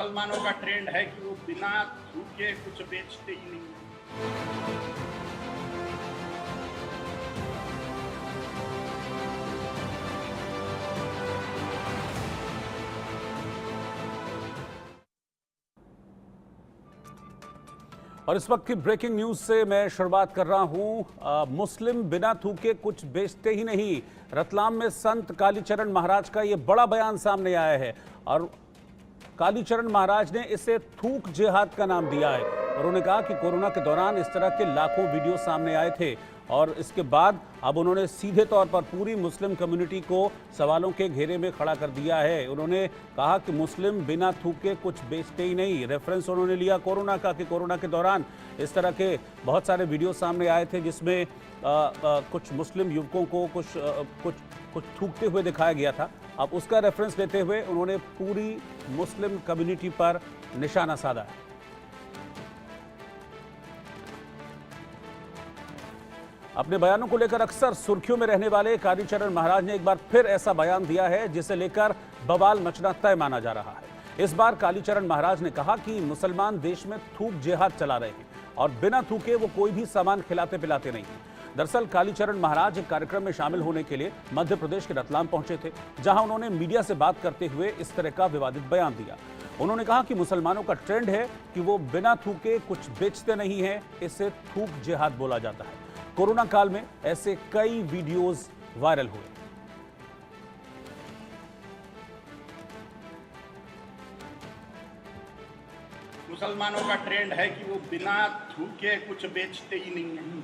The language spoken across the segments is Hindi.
मुसलमानों का ट्रेंड है कि वो बिना थूके कुछ बेचते ही नहीं। और इस वक्त की ब्रेकिंग न्यूज से मैं शुरुआत कर रहा हूं। मुस्लिम बिना थूके कुछ बेचते ही नहीं। रतलाम में संत कालीचरण महाराज का यह बड़ा बयान सामने आया है और कालीचरण महाराज ने इसे थूक जिहाद का नाम दिया है। उन्होंने कहा कि कोरोना के दौरान इस तरह के लाखों वीडियो सामने आए थे और इसके बाद अब उन्होंने सीधे तौर पर पूरी मुस्लिम कम्युनिटी को सवालों के घेरे में खड़ा कर दिया है। उन्होंने कहा कि मुस्लिम बिना थूके कुछ बेचते ही नहीं। रेफरेंस उन्होंने लिया कोरोना का कि कोरोना के दौरान इस तरह के बहुत सारे वीडियो सामने आए थे जिसमें कुछ मुस्लिम युवकों को कुछ थूकते हुए दिखाया गया था। अब उसका रेफरेंस लेते हुए उन्होंने पूरी मुस्लिम कम्युनिटी पर निशाना साधा है। अपने बयानों को लेकर अक्सर सुर्खियों में रहने वाले कालीचरण महाराज ने एक बार फिर ऐसा बयान दिया है जिसे लेकर बवाल मचना तय माना जा रहा है। इस बार कालीचरण महाराज ने कहा कि मुसलमान देश में थूक जिहाद चला रहे हैं और बिना थूके वो कोई भी सामान खिलाते पिलाते नहीं हैं। दरअसल कालीचरण महाराज एक कार्यक्रम में शामिल होने के लिए मध्य प्रदेश के रतलाम पहुंचे थे, जहां उन्होंने मीडिया से बात करते हुए इस तरह का विवादित बयान दिया। उन्होंने कहा कि मुसलमानों का ट्रेंड है कि वो बिना थूके कुछ बेचते नहीं है, इसे थूक जिहाद बोला जाता है। कोरोना काल में ऐसे कई वीडियोस वायरल हुए। मुसलमानों का ट्रेंड है कि वो बिना थूके कुछ बेचते ही नहीं है,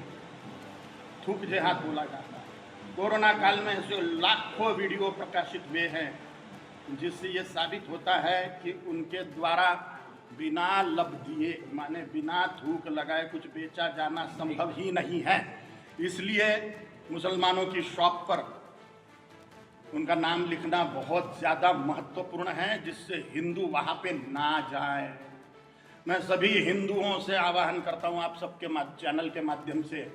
थूक जिहाद बोला जाता है। कोरोना काल में ऐसे लाखों वीडियो प्रकाशित हुए हैं जिससे ये साबित होता है कि उनके द्वारा बिना लब दिए माने बिना थूक लगाए कुछ बेचा जाना संभव ही नहीं है। इसलिए मुसलमानों की शॉप पर उनका नाम लिखना बहुत ज़्यादा महत्वपूर्ण है, जिससे हिंदू वहाँ पे ना जाए। मैं सभी हिंदुओं से आह्वान करता हूँ आप सबके चैनल के माध्यम से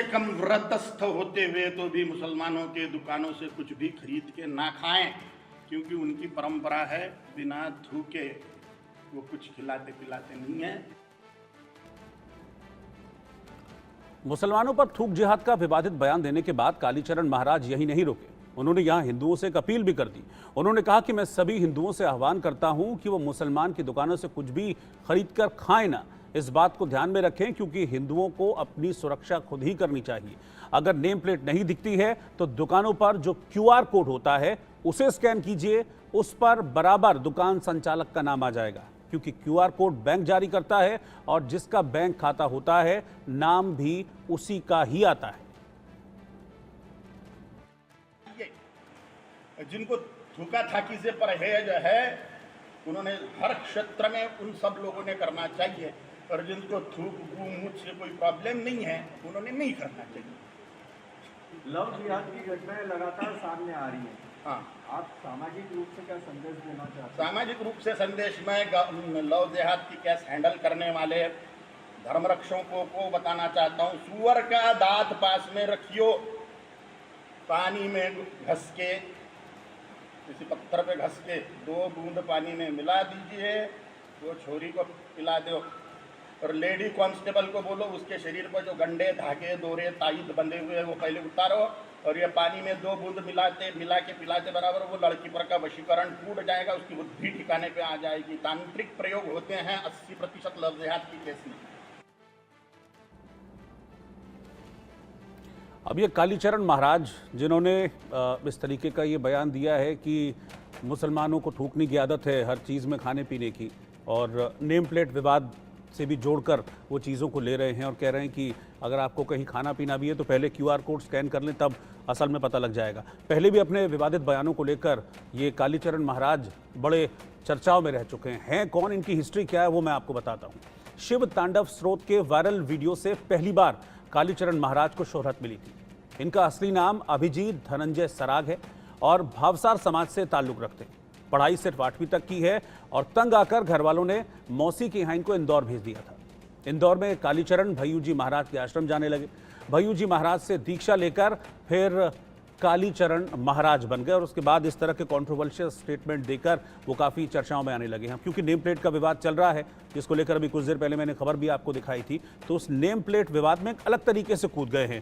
कम व्रतस्थ होते हुए तो भी मुसलमानों के दुकानों से कुछ भी खरीद के ना खाएं, क्योंकि उनकी परंपरा है बिना थूके वो कुछ खिलाते पिलाते नहीं है। मुसलमानों पर थूक जिहाद का विवादित बयान देने के बाद कालीचरण महाराज यही नहीं रुके, उन्होंने यहां हिंदुओं से एक अपील भी कर दी। उन्होंने कहा कि मैं सभी हिंदुओं से आह्वान करता हूं कि वो मुसलमान की दुकानों से कुछ भी खरीदकर खाएं ना। इस बात को ध्यान में रखें क्योंकि हिंदुओं को अपनी सुरक्षा खुद ही करनी चाहिए। अगर नेम प्लेट नहीं दिखती है तो दुकानों पर जो QR कोड होता है उसे स्कैन कीजिए, उस पर बराबर दुकान संचालक का नाम आ जाएगा, क्योंकि QR कोड बैंक जारी करता है और जिसका बैंक खाता होता है नाम भी उसी का ही आता है। जिनको थूका थाकी से परहेज है उन्होंने हर क्षेत्र में उन सब लोगों ने करना चाहिए, और जिनको थूक मुंह से कोई प्रॉब्लम नहीं है उन्होंने नहीं करना चाहिए। लव जिहाद की घटनाएं लगातार सामने आ रही हैं। हाँ, आप सामाजिक रूप से क्या संदेश देना चाहते हैं? सामाजिक रूप से संदेश में लव जिहाद की केस हैंडल करने वाले धर्मरक्षकों को बताना चाहता हूँ, सुअर का दांत पास में रखियो, पानी में घस के किसी पत्थर पे घस के 2 बूंद पानी में मिला दीजिए, वो छोरी को पिला दो। और लेडी कांस्टेबल को बोलो उसके शरीर पर जो गंडे धागे दोरे ताईत बंधे हुए हैं वो पहले उतारो, और ये पानी में 2 बूंद मिला के पिलाते बराबर वो लड़की पर का वशीकरण टूट जाएगा, उसकी बुद्धि ठिकाने पे आ जाएगी। तांत्रिक प्रयोग होते हैं 80% लव जिहाद की केस में। अब ये कालीचरण महाराज जिन्होंने इस तरीके का ये बयान दिया है कि मुसलमानों को थूकने की आदत है हर चीज़ में खाने पीने की, और नेम प्लेट विवाद से भी जोड़कर वो चीज़ों को ले रहे हैं और कह रहे हैं कि अगर आपको कहीं खाना पीना भी है तो पहले QR कोड स्कैन कर लें, तब असल में पता लग जाएगा। पहले भी अपने विवादित बयानों को लेकर ये कालीचरण महाराज बड़े चर्चाओं में रह चुके हैं। कौन, इनकी हिस्ट्री क्या है, वो मैं आपको बताता हूँ। शिव तांडव स्रोत के वायरल वीडियो से पहली बार कालीचरण महाराज को शोहरत मिली थी। इनका असली नाम अभिजीत धनंजय सराग है और भावसार समाज से ताल्लुक रखते हैं। पढ़ाई सिर्फ 8वीं तक की है और तंग आकर घर वालों ने मौसी के यहाँ इनको इंदौर भेज दिया था। इंदौर में कालीचरण भय्यू जी महाराज के आश्रम जाने लगे। भय्यू जी महाराज से दीक्षा लेकर फिर कालीचरण महाराज बन गए और उसके बाद इस तरह के कंट्रोवर्शियल स्टेटमेंट देकर वो काफ़ी चर्चाओं में आने लगे हैं। क्योंकि नेम प्लेट का विवाद चल रहा है, जिसको लेकर अभी कुछ देर पहले मैंने खबर भी आपको दिखाई थी, तो उस नेम प्लेट विवाद में एक अलग तरीके से कूद गए हैं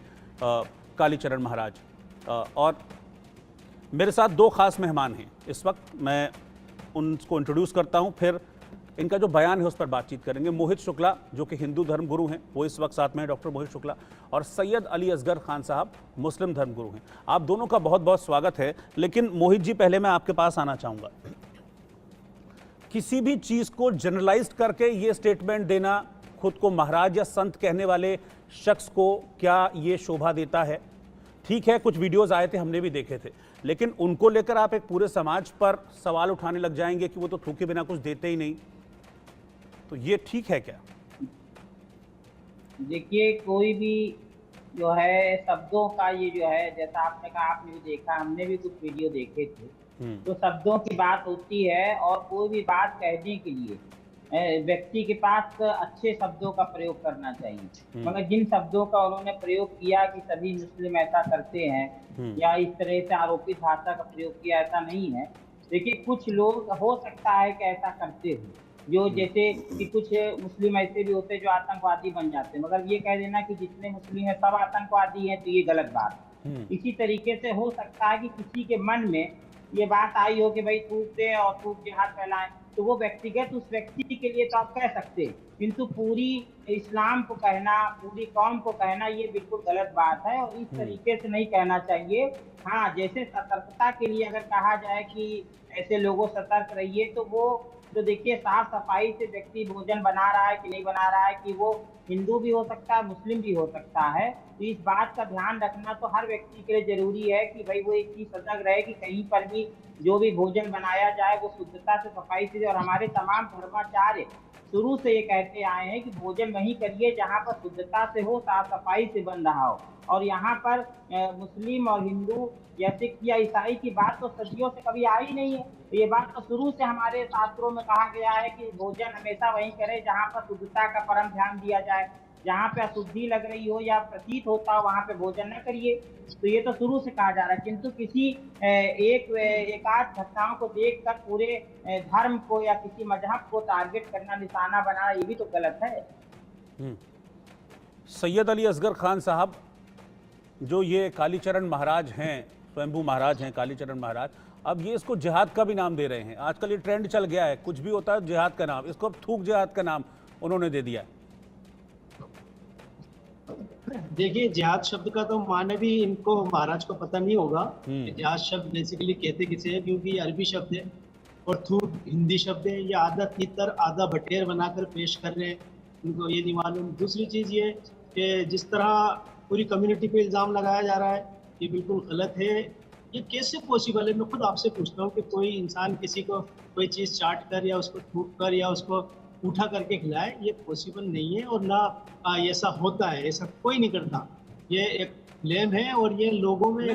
कालीचरण महाराज। और मेरे साथ दो खास मेहमान हैं इस वक्त, मैं उनको इंट्रोड्यूस करता हूं, फिर इनका जो बयान है उस पर बातचीत करेंगे। मोहित शुक्ला जो कि हिंदू धर्म गुरु हैं, वो इस वक्त साथ में हैं, डॉक्टर मोहित शुक्ला, और सैयद अली असगर खान साहब मुस्लिम धर्म गुरु हैं। आप दोनों का बहुत बहुत स्वागत है। लेकिन मोहित जी, पहले मैं आपके पास आना चाहूँगा। किसी भी चीज़ को जनरलाइज करके ये स्टेटमेंट देना खुद को महाराज या संत कहने वाले शख्स को क्या ये शोभा देता है? ठीक है, कुछ वीडियोस आए थे, हमने भी देखे थे, लेकिन उनको लेकर आप एक पूरे समाज पर सवाल उठाने लग जाएंगे कि वो तो थूके बिना कुछ देते ही नहीं, तो ये ठीक है क्या? देखिए, कोई भी जो है शब्दों का ये जो है, जैसा आपने कहा, आपने भी देखा, हमने भी कुछ वीडियो देखे थे, तो शब्दों की बात होती है और कोई भी बात कहने के लिए व्यक्ति के पास अच्छे शब्दों का प्रयोग करना चाहिए। मगर जिन शब्दों का उन्होंने प्रयोग किया कि सभी मुस्लिम ऐसा करते हैं या इस तरह से आरोपित भाषा का प्रयोग किया, ऐसा नहीं है। देखिए, कुछ लोग हो सकता है कि ऐसा करते हो, जो जैसे कि कुछ मुस्लिम ऐसे भी होते हैं जो आतंकवादी बन जाते हैं, मगर ये कह देना कि जितने मुस्लिम हैं सब आतंकवादी हैं, तो ये गलत बात है। इसी तरीके से हो सकता है कि किसी के मन में ये बात आई हो कि भाई थूक दें और थूक जिहाद फैलाएं, तो वो व्यक्तिगत उस व्यक्ति के लिए तो आप कह सकते हैं, किंतु पूरी इस्लाम को कहना, पूरी कौम को कहना, ये बिल्कुल गलत बात है और इस तरीके से नहीं कहना चाहिए। हाँ, जैसे सतर्कता के लिए अगर कहा जाए कि ऐसे लोगों सतर्क रहिए, तो वो तो देखिए, साफ सफाई से व्यक्ति भोजन बना रहा है कि नहीं बना रहा है, कि वो हिंदू भी हो सकता है, मुस्लिम भी हो सकता है, तो इस बात का ध्यान रखना तो हर व्यक्ति के लिए जरूरी है कि भाई वो एक चीज सतर्क रहे कि कहीं पर भी जो भी भोजन बनाया जाए वो शुद्धता से, सफाई से। और हमारे तमाम धर्माचार्य शुरू से ये कहते आए हैं कि भोजन वहीं करिए जहाँ पर शुद्धता से हो, साफ सफाई से बन रहा हो। और यहाँ पर मुस्लिम और हिंदू या सिख या ईसाई की बात तो सदियों से कभी आई नहीं है। तो ये बात तो शुरू से हमारे शास्त्रों में कहा गया है कि भोजन हमेशा वहीं करें जहाँ पर शुद्धता का परम ध्यान दिया जाए। जहाँ पे अशुद्धि लग रही हो या प्रतीत होता हो, वहाँ पे भोजन न करिए। तो ये तो शुरू से कहा जा रहा है, किंतु किसी एकाध घटनाओं को देखकर पूरे धर्म को या किसी मजहब को टारगेट करना, निशाना बनाना, ये भी तो गलत है। सैयद अली असगर खान साहब, जो ये कालीचरण महाराज हैं, स्वयंभू महाराज हैं कालीचरण महाराज, अब ये इसको जिहाद का भी नाम दे रहे हैं। आजकल ये ट्रेंड चल गया है, कुछ भी होता है जिहाद का नाम, इसको अब थूक जिहाद का नाम उन्होंने दे दिया है। देखिए, जिहाद शब्द का तो माने भी इनको महाराज को पता नहीं होगा। जिहाद शब्द बेसिकली कहते किसे है, क्योंकि अरबी शब्द है और थूक हिंदी शब्द है। ये आधा तीतर आधा बटेर बनाकर पेश कर रहे हैं, उनको ये नहीं मालूम। दूसरी चीज़ ये कि जिस तरह पूरी कम्युनिटी पे इल्ज़ाम लगाया जा रहा है, ये बिल्कुल गलत है। ये कैसे पॉसिबल है? मैं खुद आपसे पूछता हूँ कि कोई इंसान किसी को कोई चीज़ चाट कर या उसको थूक कर या उसको उठा करके खिलाए, ये पॉसिबल नहीं है। और ना ऐसा होता है, ऐसा कोई नहीं करता। ये एक क्लेम है और ये लोगों में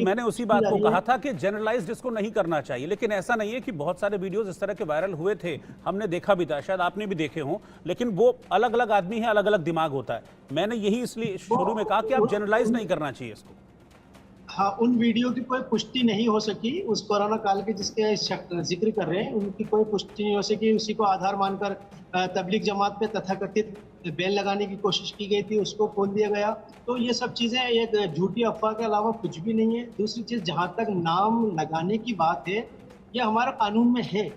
मैंने उसी बात को कहा था कि जनरलाइज्ड इसको नहीं करना चाहिए। लेकिन ऐसा नहीं है कि बहुत सारे वीडियोस इस तरह के वायरल हुए थे, हमने देखा भी था, शायद आपने भी देखे हों, लेकिन वो अलग अलग आदमी है, अलग अलग दिमाग होता है। मैंने यही इसलिए शुरू में कहा कि आप जनरलाइज नहीं करना चाहिए इसको। हाँ, उन वीडियो की कोई पुष्टि नहीं हो सकी, उस कोरोना काल के जिसके जिक्र कर रहे हैं उनकी कोई पुष्टि नहीं हो सकी। उसी को आधार मानकर तबलीग जमात पे तथाकथित बैन लगाने की कोशिश की गई थी, उसको खोल दिया गया। तो ये सब चीज़ें एक झूठी अफवाह के अलावा कुछ भी नहीं है। दूसरी चीज़, जहाँ तक नाम लगाने की बात है, ये हमारा कानून में है।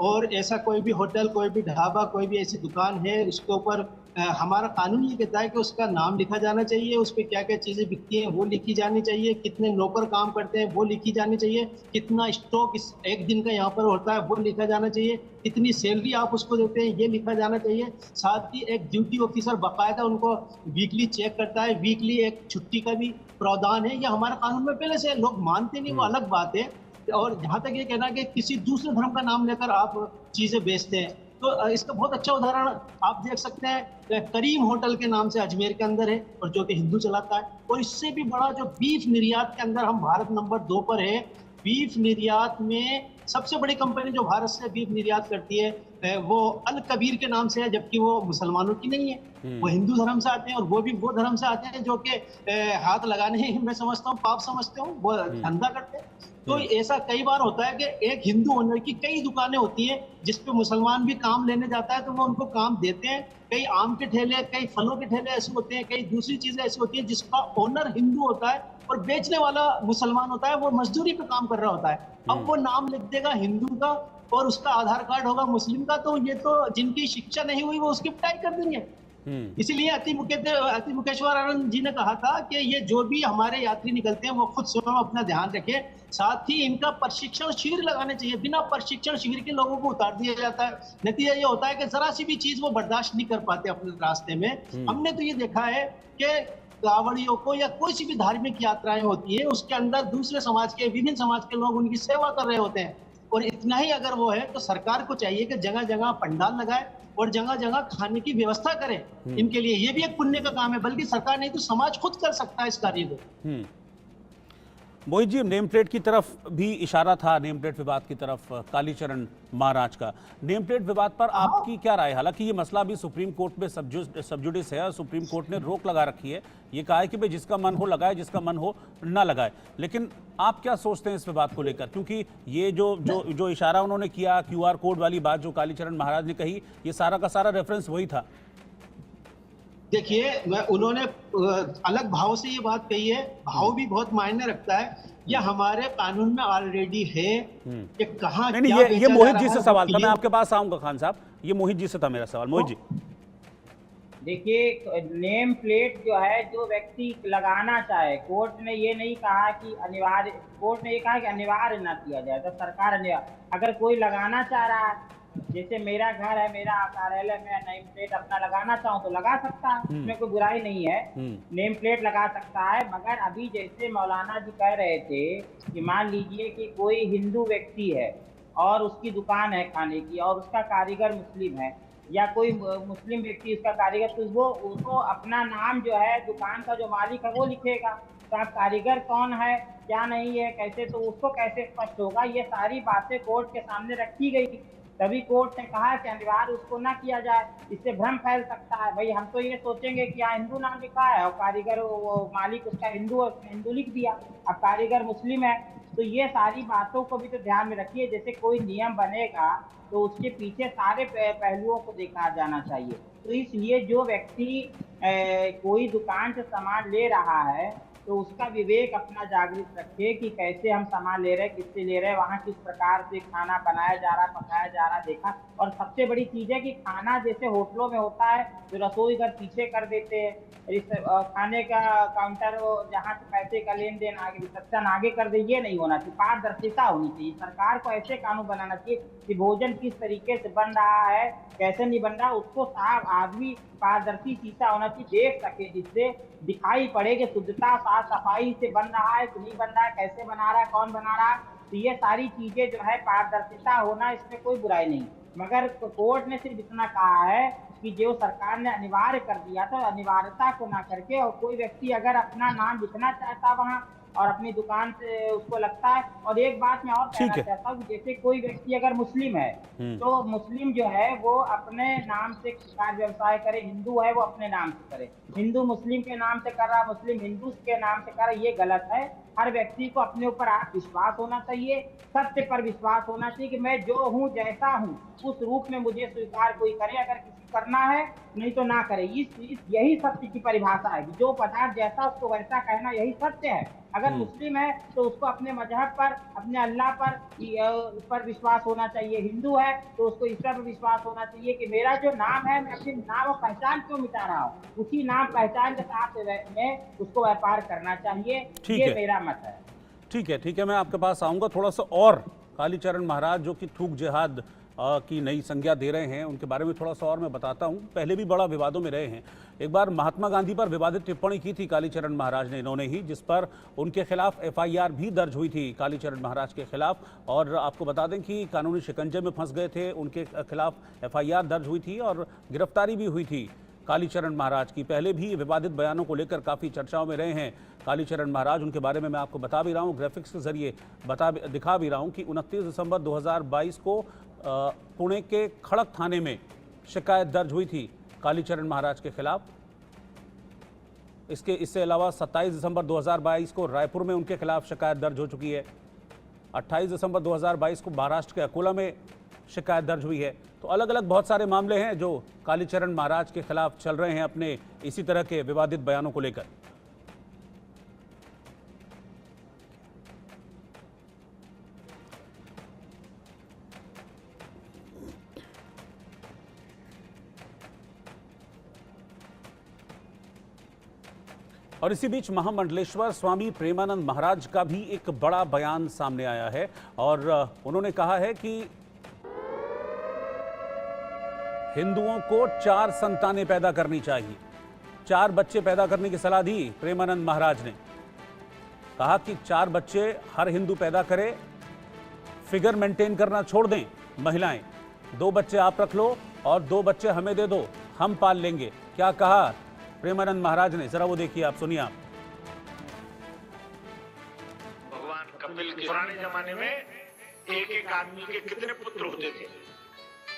और ऐसा कोई भी होटल, कोई भी ढाबा, कोई भी ऐसी दुकान है, उसके ऊपर हमारा कानून ये कहता है कि उसका नाम लिखा जाना चाहिए, उस पर क्या क्या चीज़ें बिकती हैं वो लिखी जानी चाहिए, कितने नौकर काम करते हैं वो लिखी जानी चाहिए, कितना स्टॉक इस एक दिन का यहाँ पर होता है वो लिखा जाना चाहिए, कितनी सैलरी आप उसको देते हैं ये लिखा जाना चाहिए। साथ ही एक ड्यूटी ऑफिसर बाकायदा उनको वीकली चेक करता है, वीकली एक छुट्टी का भी प्रावधान है। यह हमारे कानून में पहले से, लोग मानते नहीं वो अलग बात है। और जहाँ तक ये कहना कि किसी दूसरे धर्म का नाम लेकर आप चीज़ें बेचते हैं, तो इसका बहुत अच्छा उदाहरण आप देख सकते हैं, करीम होटल के नाम से अजमेर के अंदर है और जो कि हिंदू चलाता है। और इससे भी बड़ा जो बीफ निर्यात के अंदर हम भारत नंबर 2 पर है। बीफ निर्यात में सबसे बड़ी कंपनी जो भारत से बीफ निर्यात करती है वो अल कबीर के नाम से है, जबकि वो मुसलमानों की नहीं है। वो हिंदू धर्म से आते हैं और वो भी वो धर्म से आते हैं जो कि हाथ लगाने ही मैं समझता हूँ पाप समझते हूँ, वो धंधा करते हैं। तो ऐसा कई बार होता है कि एक हिंदू ओनर की कई दुकानें होती हैं जिसपे मुसलमान भी काम लेने जाता है तो वो उनको काम देते हैं। कई आम के ठेले, कई फलों के ठेले ऐसे होते हैं, कई दूसरी चीजें ऐसी होती हैं जिसका ओनर हिंदू होता है और बेचने वाला मुसलमान होता है, वो मजदूरी पे काम कर रहा होता है। अब वो नाम लिख देगा हिंदू का और उसका आधार कार्ड होगा मुस्लिम का, तो ये तो जिनकी शिक्षा नहीं हुई वो उसकी पिटाई कर देंगे। इसीलिए अति मुकेश्वर आनंद जी ने कहा था कि ये जो भी हमारे यात्री निकलते हैं वो खुद स्वयं अपना ध्यान रखें, साथ ही इनका प्रशिक्षण शिविर लगाने चाहिए। बिना प्रशिक्षण शिविर के लोगों को उतार दिया जाता है, नतीजा ये होता है कि जरा सी भी चीज वो बर्दाश्त नहीं कर पाते अपने रास्ते में। हमने तो ये देखा है कि कावड़ियों को या कोई सी भी धार्मिक यात्राएं होती है उसके अंदर दूसरे समाज के, विभिन्न समाज के लोग उनकी सेवा कर रहे होते हैं। और इतना ही अगर वो है तो सरकार को चाहिए कि जगह जगह पंडाल लगाए और जगह जगह खाने की व्यवस्था करें इनके लिए। ये भी एक पुण्य का काम है, बल्कि सरकार नहीं तो समाज खुद कर सकता है इस कार्य को। मोहित जी, नेम प्लेट की तरफ भी इशारा था, नेम प्लेट विवाद की तरफ कालीचरण महाराज का। नेम प्लेट विवाद पर आपकी क्या राय? हालांकि ये मसला भी सुप्रीम कोर्ट में सबजुडिस है और सुप्रीम कोर्ट ने रोक लगा रखी है, ये कहा है कि भाई जिसका मन हो लगाए, जिसका मन हो ना लगाए। लेकिन आप क्या सोचते हैं इस विवाद को लेकर? क्योंकि ये जो इशारा उन्होंने किया, QR कोड वाली बात जो कालीचरण महाराज ने कही, ये सारा का सारा रेफरेंस वही था। देखिए, उन्होंने अलग भाव से ये बात कही है, भाव भी बहुत मायने रखता है। यह हमारे कानून में ऑलरेडी है कि कहाँ नहीं, ये मोहित जी से सवाल था, मैं आपके पास आऊंगा खान साहब। ये मोहित जी से था मेरा सवाल। मोहित जी, देखिए, नेम प्लेट जो है जो व्यक्ति लगाना चाहे, कोर्ट ने ये नहीं कहा कि अनिवार्य, कोर्ट ने ये कहा कि अनिवार्य ना किया जाए। तो सरकार अनिवार्य, अगर कोई लगाना चाह रहा है, जैसे मेरा घर है, मेरा कार्यालय में नेम प्लेट अपना लगाना चाहूँ तो लगा सकता है, उसमें कोई बुराई नहीं है, नेम प्लेट लगा सकता है। मगर अभी जैसे मौलाना जी कह रहे थे कि मान लीजिए कि कोई हिंदू व्यक्ति है और उसकी दुकान है खाने की और उसका कारीगर मुस्लिम है, या कोई मुस्लिम व्यक्ति उसका कारीगर, तो वो उसको अपना नाम जो है दुकान का जो मालिक है वो लिखेगा। तो आप कारीगर कौन है, क्या नहीं है, कैसे, तो उसको कैसे स्पष्ट होगा? ये सारी बातें कोर्ट के सामने रखी गई थी, तभी कोर्ट ने कहा कि अनिवार्य उसको ना किया जाए, इससे भ्रम फैल सकता है। भाई हम तो ये सोचेंगे कि यहाँ हिंदू नाम लिखा है और कारीगर वो मालिक उसका हिंदू है, उसने हिंदू लिख दिया, अब कारीगर मुस्लिम है। तो ये सारी बातों को भी तो ध्यान में रखिए। जैसे कोई नियम बनेगा तो उसके पीछे सारे पहलुओं को देखा जाना चाहिए। तो इसलिए जो व्यक्ति कोई दुकान से सामान ले रहा है तो उसका विवेक अपना जागृत रखे कि कैसे हम सामान ले रहे हैं, किससे ले रहे हैं, वहाँ किस प्रकार से खाना बनाया जा रहा, पकाया जा रहा, देखा। और सबसे बड़ी चीज़ है कि खाना जैसे होटलों में होता है तो रसोई घर पीछे कर देते हैं, खाने का काउंटर जहाँ से पैसे का लेन देन आगे, रिसेप्शन आगे कर दे, ये नहीं होना चाहिए। पारदर्शिता होनी चाहिए। सरकार को ऐसे कानून बनाना चाहिए कि भोजन किस तरीके से बन रहा है, कैसे नहीं बन रहा, उसको साफ आदमी पारदर्शी शीशा होना चाहिए, देख सके, जिससे दिखाई पड़े कि शुद्धता साफ सफाई से बन रहा है कि नहीं बन रहा है, कैसे बना रहा है, कौन बना रहा है। तो ये सारी चीजें जो है पारदर्शिता होना, इसमें कोई बुराई नहीं। मगर कोर्ट ने सिर्फ इतना कहा है कि जो सरकार ने अनिवार्य कर दिया था, अनिवार्यता को ना करके, और कोई व्यक्ति अगर अपना नाम लिखना चाहता वहाँ और अपनी दुकान से उसको लगता है। और एक बात मैं और कहना चाहता हूँ, जैसे कोई व्यक्ति अगर मुस्लिम है तो मुस्लिम जो है वो अपने नाम से कार्य व्यवसाय करे, हिंदू है वो अपने नाम से करे, हिंदू मुस्लिम के नाम से कर रहा, मुस्लिम हिंदू के नाम से कर रहा, ये गलत है। हर व्यक्ति को अपने ऊपर विश्वास होना चाहिए, सत्य पर विश्वास होना चाहिए कि मैं जो हूँ, जैसा हूँ, उस रूप में मुझे स्वीकार कोई करे, अगर किसी करना है नहीं तो ना करे। यही सत्य की परिभाषा है कि जो पदार्थ जैसा उसको वैसा कहना, यही सत्य है। अगर मुस्लिम है तो उसको अपने मजहब पर, अपने अल्लाह पर विश्वास होना चाहिए, हिंदू है तो उसको ईश्वर पर विश्वास होना चाहिए कि मेरा जो नाम है, मैं अपने नाम और पहचान क्यों मिटा रहा हूँ, उसी नाम पहचान के साथ में उसको व्यापार करना चाहिए। ये मेरा मत है। ठीक है, मैं आपके पास आऊँगा। थोड़ा सा और कालीचरण महाराज जो कि थूक जिहाद की नई संज्ञा दे रहे हैं, उनके बारे में थोड़ा सा और मैं बताता हूं। पहले भी बड़ा विवादों में रहे हैं। एक बार महात्मा गांधी पर विवादित टिप्पणी की थी कालीचरण महाराज ने, इन्होंने ही, जिस पर उनके खिलाफ FIR भी दर्ज हुई थी कालीचरण महाराज के खिलाफ। और आपको बता दें कि कानूनी शिकंजे में फंस गए थे, उनके खिलाफ FIR दर्ज हुई थी और गिरफ्तारी भी हुई थी कालीचरण महाराज की। पहले भी विवादित बयानों को लेकर काफ़ी चर्चाओं में रहे हैं कालीचरण महाराज। उनके बारे में मैं आपको बता भी रहा हूँ, ग्राफिक्स के जरिए दिखा भी रहा हूँ कि 29 दिसंबर 2022 को पुणे के खड़क थाने में शिकायत दर्ज हुई थी कालीचरण महाराज के खिलाफ। इससे अलावा 27 दिसंबर 2022 को रायपुर में उनके खिलाफ शिकायत दर्ज हो चुकी है। 28 दिसंबर 2022 को महाराष्ट्र के अकोला में शिकायत दर्ज हुई है। तो अलग अलग बहुत सारे मामले हैं जो कालीचरण महाराज के खिलाफ चल रहे हैं अपने इसी तरह के विवादित बयानों को लेकर। और इसी बीच महामंडलेश्वर स्वामी प्रेमानंद महाराज का भी एक बड़ा बयान सामने आया है और उन्होंने कहा है कि हिंदुओं को 4 संतानें पैदा करनी चाहिए। 4 बच्चे पैदा करने की सलाह दी प्रेमानंद महाराज ने। कहा कि 4 बच्चे हर हिंदू पैदा करे, फिगर मेंटेन करना छोड़ दें महिलाएं। 2 बच्चे आप रख लो और 2 बच्चे हमें दे दो, हम पाल लेंगे। क्या कहा प्रेमानंद महाराज ने, जरा वो देखिए, आप सुनिए। आप भगवान कपिल के पुराने जमाने में एक एक आदमी के कितने पुत्र होते थे,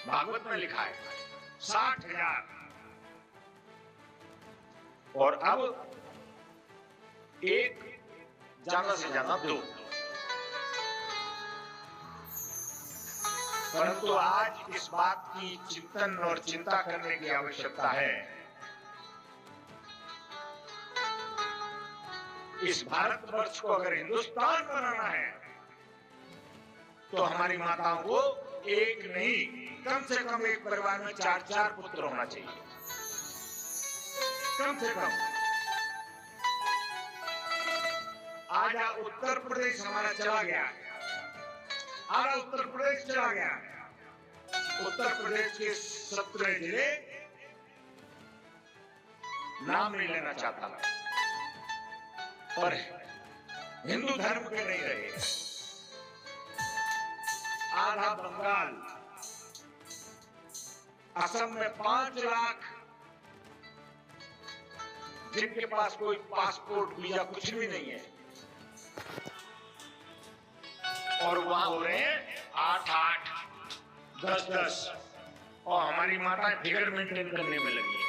भागवत में लिखा है 60,000। और अब एक, ज्यादा से ज्यादा 2। परंतु आज इस बात की चिंतन और चिंता करने की आवश्यकता है। इस भारतवर्ष को अगर हिंदुस्तान बनाना है तो हमारी माताओं को एक नहीं, कम से कम एक परिवार में 4-4 पुत्र होना चाहिए, कम से कम। आज उत्तर प्रदेश हमारा चला गया, आज उत्तर प्रदेश चला गया। उत्तर प्रदेश के 17 जिले नाम नहीं लेना चाहता मैं, पर हिंदू धर्म के नहीं रहे। आधा बंगाल, असम में 5 लाख जिनके पास कोई पासपोर्ट वीजा कुछ भी नहीं है, और वहां हो रहे हैं 8-8, 10-10, और हमारी माताएं फिगर मेंटेन करने में लगी है।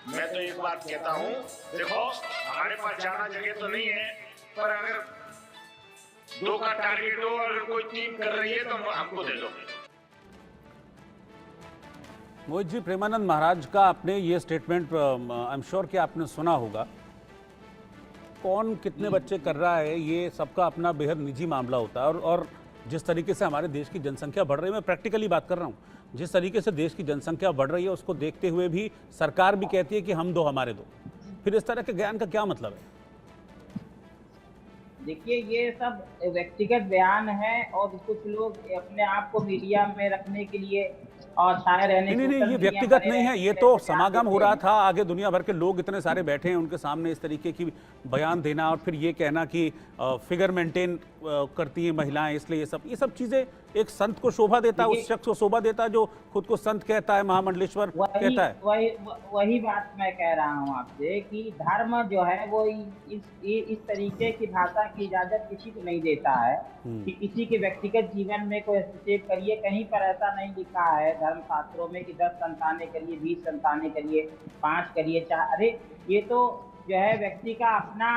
मैं तो एक बात कहता हूं, देखो हमारे पास ज्यादा जगह तो नहीं है, पर अगर 2 का टारगेट हो, अगर कोई 3 कर रही है तो हमको दे दो। मोहित जी, प्रेमानंद महाराज का आपने ये स्टेटमेंट आई एम श्योर कि आपने सुना होगा। कौन कितने बच्चे कर रहा है ये सबका अपना बेहद निजी मामला होता है। और जिस तरीके से हमारे देश की जनसंख्या बढ़ रही है, मैं प्रैक्टिकली बात कर रहा हूँ, जिस तरीके से देश की जनसंख्या बढ़ रही है उसको देखते हुए भी सरकार भी कहती है कि हम 2 हमारे 2। फिर इस तरह के ज्ञान का क्या मतलब है? देखिए, ये सब व्यक्तिगत बयान है और कुछ लोग अपने आप को मीडिया में रखने के लिए और छाए रहने नहीं, ये व्यक्तिगत नहीं है, ये तो समागम हो रहा था, आगे दुनिया भर के लोग इतने सारे बैठे हैं, उनके सामने इस तरीके की बयान देना और फिर ये कहना कि फिगर मेंटेन करती हैं महिलाएं, इसलिए ये सब चीजें एक संत को शोभा देता है, उस शख्स को शोभा देता है जो खुद को संत कहता है, महामंडलेश्वर कहता है। वही बात मैं कह रहा हूँ आपसे कि धर्म जो है वो इस तरीके की भाषा की इजाजत किसी को नहीं देता है कि किसी के व्यक्तिगत जीवन में कोई हस्तक्षेप करिए। कहीं पर ऐसा नहीं लिखा है धर्म शास्त्रों में कि 10 संतानें करिए, 20 संतानें करिए, 5 करिए, 4। अरे ये तो जो है व्यक्ति का अपना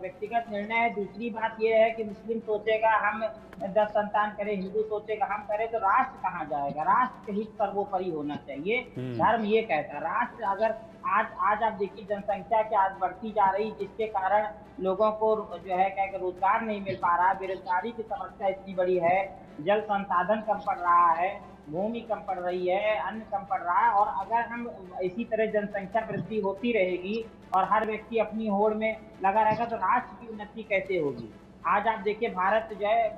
व्यक्तिगत निर्णय है। दूसरी बात ये है कि मुस्लिम सोचेगा हम 10 संतान करें, हिंदू सोचेगा हम करें, तो राष्ट्र कहाँ जाएगा? राष्ट्र हित सर्वोपरि होना चाहिए। धर्म ये कहता है। राष्ट्र अगर आज आप देखिए जनसंख्या की आज बढ़ती जा रही, जिसके कारण लोगों को जो है क्या रोजगार नहीं मिल पा रहा, बेरोजगारी की समस्या इतनी बड़ी है, जल संसाधन कम पड़ रहा है, भूमि कम पड़ रही है, अन्न कम पड़ रहा है। और अगर हम इसी तरह जनसंख्या वृद्धि होती रहेगी और हर व्यक्ति अपनी होड़ में लगा रहेगा तो राष्ट्र की उन्नति कैसे होगी? आज आप देखिए भारत जो है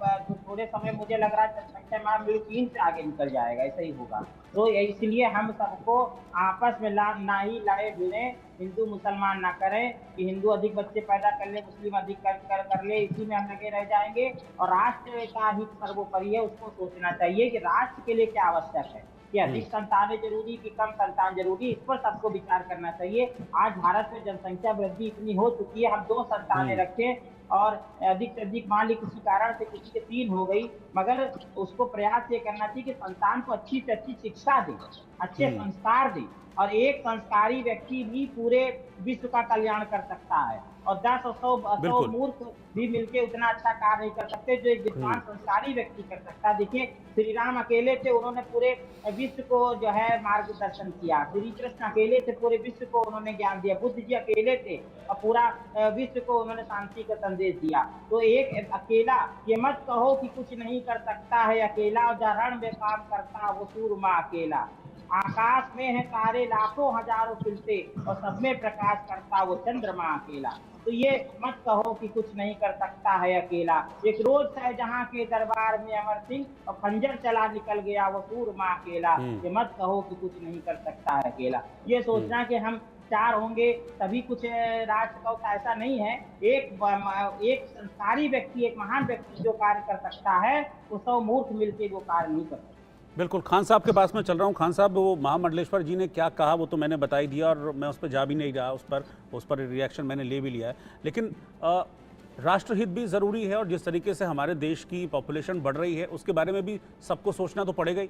थोड़े समय मुझे लग रहा है जनसंख्या में फिलीपीन से आगे निकल जाएगा, ऐसा ही होगा। तो इसलिए हम सबको आपस में ना ही लड़े भिड़े, हिंदू मुसलमान ना करें कि हिंदू अधिक बच्चे पैदा कर ले, मुस्लिम अधिक कर ले, इसी में हम लगे रह जाएंगे। और राष्ट्र का हित सर्वोपरि है, उसको सोचना चाहिए कि राष्ट्र के लिए क्या आवश्यक है, कि अधिक संतानें जरूरी कि कम संतान जरूरी, इस पर सबको विचार करना चाहिए। आज भारत में जनसंख्या वृद्धि इतनी हो चुकी है, हम 2 संतानें रखें और अधिक से अधिक मान ली किसी कारण से किसी के 3 हो गई, मगर उसको प्रयास ये करना चाहिए कि संतान को अच्छी से अच्छी शिक्षा दे, अच्छे संस्कार दे। और एक संस्कारी व्यक्ति भी पूरे विश्व का कल्याण कर सकता है, और 10 और 100 मूर्ख भी मिलके उतना अच्छा कार्य नहीं कर सकते जो एक विद्वान संस्कारी व्यक्ति कर सकता है। देखिए श्री राम अकेले थे, उन्होंने पूरे विश्व को जो है मार्गदर्शन किया। श्री कृष्ण अकेले थे, पूरे विश्व को उन्होंने ज्ञान दिया। बुद्ध जी अकेले थे और पूरा विश्व को उन्होंने शांति का संदेश दिया। तो एक अकेला ये मत कहो कि कुछ नहीं कर सकता है अकेला, और रण में काम करता वो सूरमा अकेला। आकाश में है तारे लाखों हजारों खिलते, और सब में प्रकाश करता वो चंद्रमा अकेला। तो ये मत कहो कि कुछ नहीं कर सकता है अकेला। एक रोज शाहजहां के दरबार में अमर सिंह, और खंजर चला निकल गया वो सूरमा अकेला। ये मत कहो कि कुछ नहीं कर सकता है अकेला। ये सोचना कि हम 4 होंगे तभी कुछ राष्ट्र का होता, ऐसा नहीं है। एक संस्कारी व्यक्ति, एक महान व्यक्ति जो कार्य कर सकता है, वो 100 मूर्ख मिलकर वो कार्य नहीं कर सकता। बिल्कुल। खान साहब के पास मैं चल रहा हूँ। खान साहब, वो महामंडलेश्वर जी ने क्या कहा वो तो मैंने बता ही दिया, और मैं उस पर जा भी नहीं रहा, उस पर रिएक्शन मैंने ले भी लिया है। लेकिन राष्ट्रहित भी ज़रूरी है, और जिस तरीके से हमारे देश की पॉपुलेशन बढ़ रही है उसके बारे में भी सबको सोचना तो पड़ेगा ही।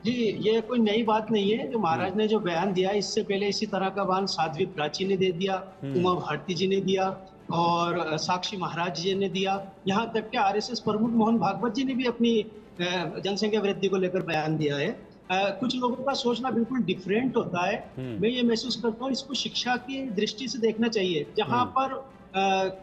जी, ये कोई नई बात नहीं है। जो महाराज ने जो बयान दिया, इससे पहले इसी तरह का बयान साध्वी प्राची ने दे दिया, उमा भारती जी ने दिया, और साक्षी महाराज जी ने दिया। यहाँ तक कि आरएसएस प्रमुख मोहन भागवत जी ने भी अपनी जनसंख्या वृद्धि को लेकर बयान दिया है। कुछ लोगों का सोचना बिल्कुल डिफरेंट होता है। मैं ये महसूस करता हूँ इसको शिक्षा की दृष्टि से देखना चाहिए। जहाँ पर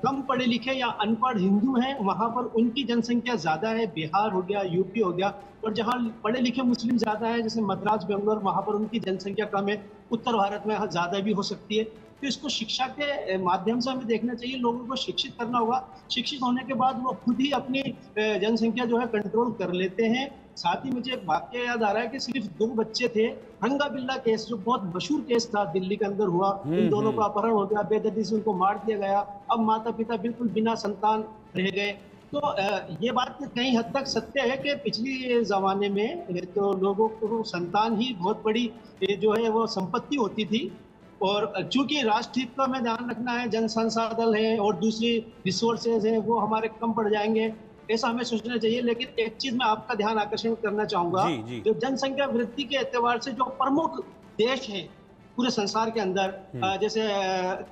कम पढ़े लिखे या अनपढ़ हिंदू हैं, वहाँ पर उनकी जनसंख्या ज्यादा है। बिहार हो गया, यूपी हो गया। और जहाँ पढ़े लिखे मुस्लिम ज्यादा है, जैसे मद्रास, बेंगलोर, वहाँ पर उनकी जनसंख्या कम है। उत्तर भारत में ज्यादा भी हो सकती है। तो इसको शिक्षा के माध्यम से हमें देखना चाहिए। लोगों को शिक्षित करना होगा। शिक्षित होने के बाद वो खुद ही अपनी जनसंख्या जो है कंट्रोल कर लेते हैं। साथ ही मुझे एक वाक्य याद आ रहा है कि सिर्फ 2 बच्चे थे। रंगा बिल्ला केस जो बहुत मशहूर केस था, दिल्ली के अंदर हुआ। इन दोनों का अपहरण हो गया, बेदर्दी से उनको मार दिया गया। अब माता पिता बिल्कुल बिना संतान रह गए। तो ये बात कहीं हद तक सत्य है कि पिछले जमाने में तो लोगों को संतान ही बहुत बड़ी जो है वो संपत्ति होती थी। और चूंकि राष्ट्रहित का हमें ध्यान रखना है, जन संसाधन है और दूसरी रिसोर्सेज है वो हमारे कम पड़ जाएंगे, ऐसा हमें सोचना चाहिए। लेकिन एक चीज मैं आपका ध्यान आकर्षण करना चाहूंगा, जो जनसंख्या वृद्धि के एतबार से जो प्रमुख देश हैं पूरे संसार के अंदर, जैसे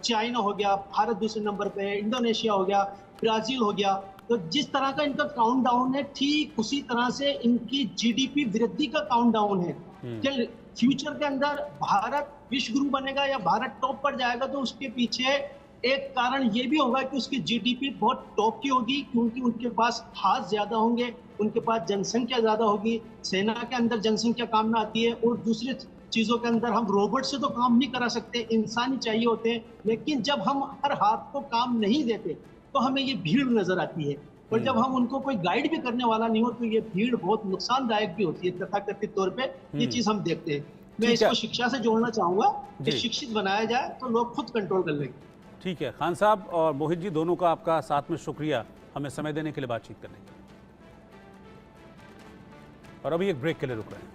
चाइना हो गया, भारत दूसरे नंबर पे, इंडोनेशिया हो गया, ब्राजील हो गया। तो जिस तरह का इनका काउंटडाउन है, ठीक उसी तरह से इनकी जीडीपी वृद्धि का काउंटडाउन है। कि फ्यूचर के अंदर भारत विश्व गुरु बनेगा या भारत टॉप पर जाएगा, तो उसके पीछे एक कारण ये भी होगा कि उसकी जीडीपी बहुत टॉप की होगी, क्योंकि उनके पास हाथ ज्यादा होंगे, उनके पास जनसंख्या ज्यादा होगी। सेना के अंदर जनसंख्या काम में आती है, और दूसरे चीजों के अंदर हम रोबोट से तो काम नहीं करा सकते, इंसान ही चाहिए होते हैं। लेकिन जब हम हर हाथ को काम नहीं देते तो हमें ये भीड़ नजर आती है। और जब हम उनको कोई गाइड भी करने वाला नहीं हो तो ये भीड़ बहुत नुकसानदायक भी होती है। तथाकथित तौर पे ये चीज हम देखते हैं। मैं इसको शिक्षा से जोड़ना चाहूंगा कि शिक्षित बनाया जाए तो लोग खुद कंट्रोल कर लेंगे। ठीक है। खान साहब और मोहित जी, दोनों का आपका साथ में शुक्रिया हमें समय देने के लिए, बातचीत करने के लिए। और अभी एक ब्रेक के लिए रुक रहे हैं।